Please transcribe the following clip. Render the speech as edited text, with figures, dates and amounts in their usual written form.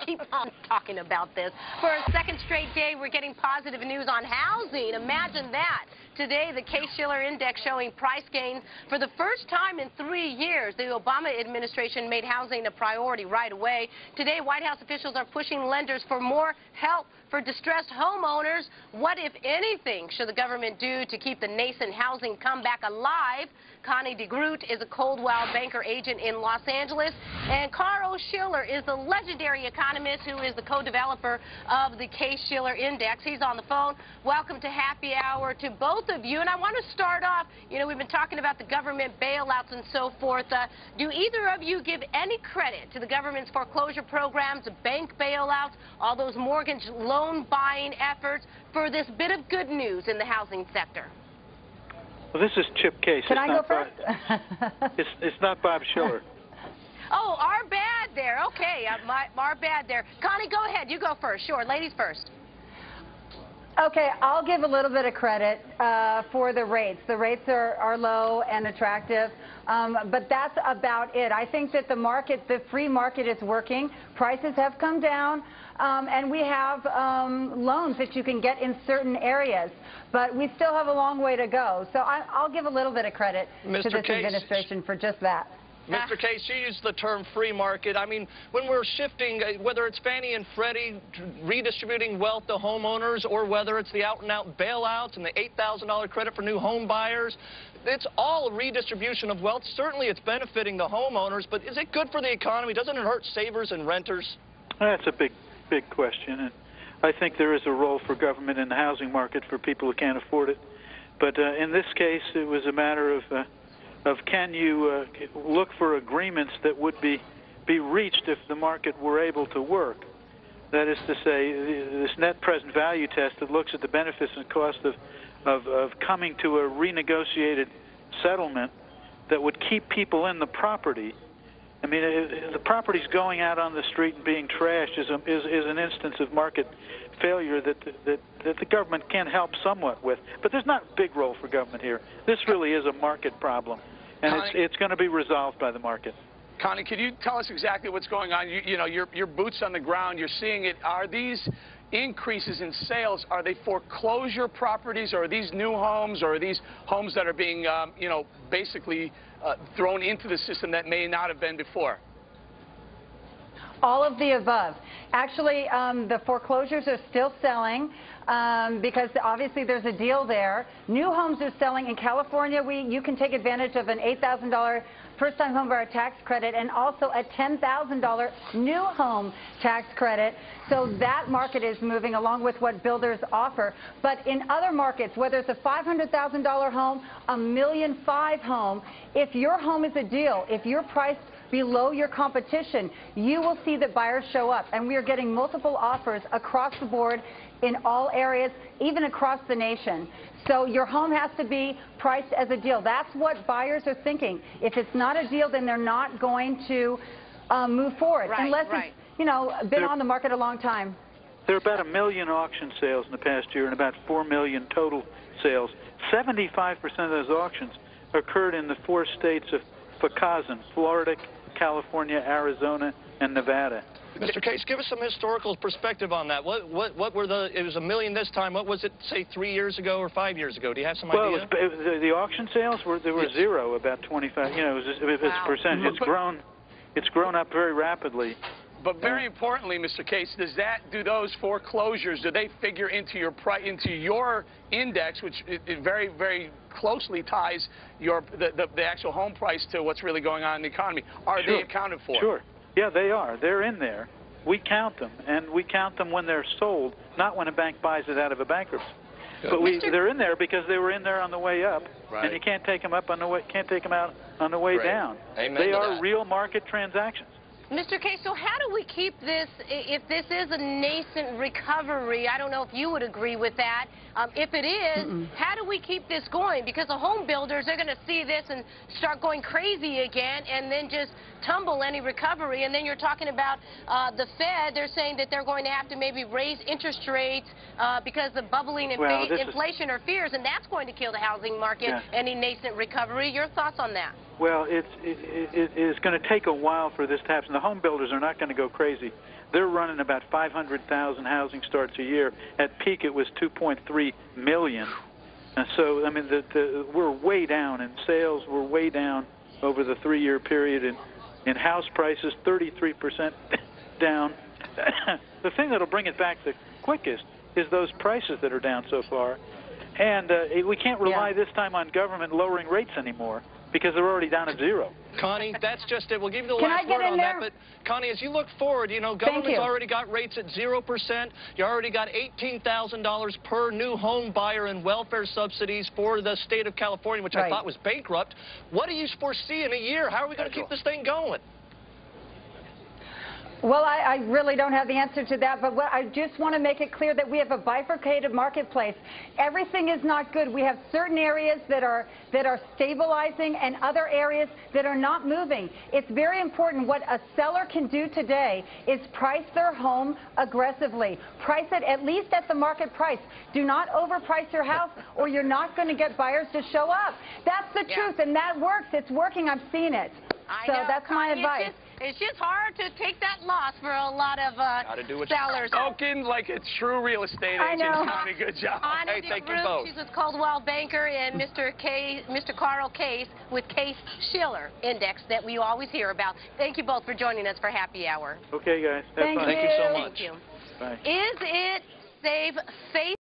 keep on talking about this. For a second straight day, we're getting positive news on housing. Imagine that. Today, the Case-Shiller Index showing price gains for the first time in 3 years. The Obama administration made housing a priority right away. Today, White House officials are pushing lenders for more help for distressed homeowners. What, if anything, should the government do to keep the nascent housing comeback alive? Connie is a Coldwell Banker agent in Los Angeles, and Carl Schiller is the legendary economist who is the co-developer of the Case-Shiller Index. He's on the phone. Welcome to Happy Hour to both of you. And I want to start off, we've been talking about the government bailouts and so forth. Do either of you give any credit to the government's foreclosure programs, bank bailouts, all those mortgage loan buying efforts for this bit of good news in the housing sector? Well, this is Chip Case. Can I go first? It's not Bob Schiller. Oh, our bad there. Okay, our bad there. Connie, go ahead. You go first. Sure, ladies first. Okay, I'll give a little bit of credit for the rates. The rates are low and attractive, but that's about it. I think that the free market is working. Prices have come down, and we have loans that you can get in certain areas, but we still have a long way to go. So I'll give a little bit of credit to this administration for just that. Mr. Case, you used the term free market. I mean, when we're shifting, whether it's Fannie and Freddie redistributing wealth to homeowners or whether it's the out-and-out bailouts and the $8,000 credit for new home buyers, it's all a redistribution of wealth. Certainly it's benefiting the homeowners, but is it good for the economy? Doesn't it hurt savers and renters? That's a big question, and I think there is a role for government in the housing market for people who can't afford it. But in this case, it was a matter of can you look for agreements that would be reached if the market were able to work. That is to say, this net present value test that looks at the benefits and cost of coming to a renegotiated settlement that would keep people in the property. I mean, the properties going out on the street and being trashed is an instance of market failure that the government can help somewhat with. But there's not a big role for government here. This really is a market problem, and it's going to be resolved by the market. Connie, can you tell us exactly what's going on? Your boots on the ground, you're seeing it. Are these increases in sales, are they foreclosure properties, or are these new homes, or are these homes that are being, basically thrown into the system that may not have been before? All of the above. Actually, the foreclosures are still selling because obviously there's a deal there. New homes are selling. In California, you can take advantage of an $8,000 first-time homebuyer tax credit and also a $10,000 new home tax credit. So that market is moving along with what builders offer. But in other markets, whether it's a $500,000 home, a $1.5 million home, if your home is a deal, if you're priced below your competition, you will see that buyers show up. And we are getting multiple offers across the board in all areas, even across the nation. So your home has to be priced as a deal. That's what buyers are thinking. If it's not a deal, then they're not going to move forward, unless it's been on the market a long time. There are about 1 million auction sales in the past year and about 4 million total sales. 75% of those auctions occurred in the 4 states of FCASN, Florida, California, Arizona, and Nevada. Mr. Case, give us some historical perspective on that. What were it was 1 million this time. What was it, say, 3 years ago or 5 years ago? Do you have some idea? Well, the auction sales were zero, about 25. It's a percentage. It's grown up very rapidly. But very importantly, Mr. Case, do those foreclosures, do they figure into your index, which it very, very closely ties the actual home price to what's really going on in the economy? Are they accounted for? Sure. Yeah, they are. They're in there. We count them, and we count them when they're sold, not when a bank buys it out of a bankruptcy. But they're in there because they were in there on the way up, and you can't take them up on the way, can't take them out on the way down. Amen they are real market transactions. Mr. Case, so how do we keep this, if this is a nascent recovery, I don't know if you would agree with that. If it is, how do we keep this going? Because the home builders are going to see this and start going crazy again and then just tumble any recovery. And then you're talking about the Fed. They're saying that they're going to have to maybe raise interest rates because of bubbling inflation or fears, and that's going to kill the housing market, any nascent recovery. Your thoughts on that? Well, it is going to take a while for this to happen. The home builders are not going to go crazy. They're running about 500,000 housing starts a year. At peak, it was 2.3 million. And so, I mean, we're way down, and sales were way down over the 3-year period, and house prices 33% down. The thing that'll bring it back the quickest is those prices that are down so far. And we can't rely this time on government lowering rates anymore, because they're already down at zero. Connie, that's just it. We'll give you the Can last I get word in on there? that. But, Connie, as you look forward, you know, government's already got rates at 0%. You already got $18,000 per new home buyer in welfare subsidies for the state of California, which I thought was bankrupt. What do you foresee in a year? How are we going to keep this thing going? Well, I really don't have the answer to that, but I just want to make it clear that we have a bifurcated marketplace. Everything is not good. We have certain areas that are stabilizing and other areas that are not moving. It's very important. What a seller can do today is price their home aggressively. Price it at least at the market price. Do not overprice your house, or you're not going to get buyers to show up. That's the truth, and that works. It's working. I've seen it. So that's my advice. It's just hard to take that loss for a lot of sellers. Spoken like a true real estate agent. I know. Connie, good job. Connie, thank you both. She's with Coldwell Banker, and Mr. Carl Case with Case-Shiller Index that we always hear about. Thank you both for joining us for Happy Hour. Okay, guys. Have fun. Thank you so much. Thank you. Bye. Is it save faith?